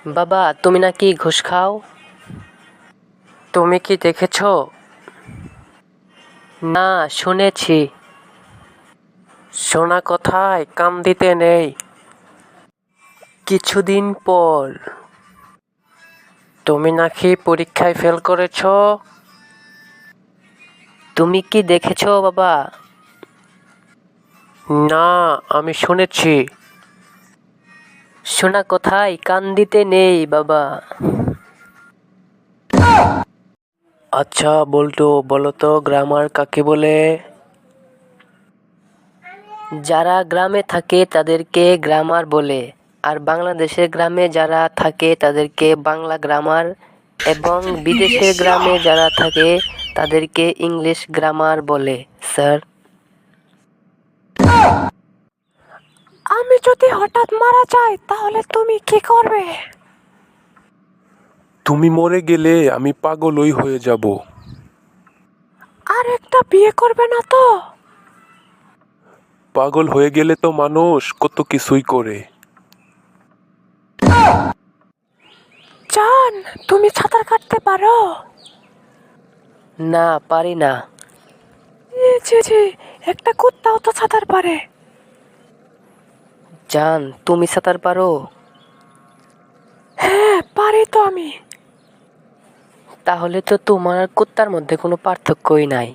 বাবা, তুমি নাকি ঘুষ খাও? তুমি কি দেখেছো? না, শুনেছি। শোনা কথায় কান দিতে নেই। কিছুদিন পর তুমি নাকি পরীক্ষায় ফেল করেছো? তুমি কি দেখেছো বাবা? না, আমি শুনেছি। শোনা কথায় কান দিতে নেই বাবা। আচ্ছা বল্টু, বলো তো গ্রামার কাকে বলে? যারা গ্রামে থাকে তাদেরকে গ্রামার বলে, আর বাংলাদেশের গ্রামে যারা থাকে তাদেরকে বাংলা গ্রামার, এবং বিদেশের গ্রামে যারা থাকে তাদেরকে ইংলিশ গ্রামার বলে স্যার। আমি যদি হঠাৎ মারা যাই তাহলে তুমি কি করবে? তুমি মরে গেলে আমি পাগলই হয়ে যাব। আর একটা বিয়ে করবে না তো? পাগল হয়ে গেলে তো মানুষ কত কিছুই করে। জান, তুমি সাঁতার কাটতে পারো? না, পারি না। জি, একটা কুত্তাও তো সাঁতার পারে। জান, তুমি সাঁতার পারো? হ্যাঁ, পারি তো আমি। তাহলে তো তোমার আর কুত্তার মধ্যে কোনো পার্থক্যই নাই।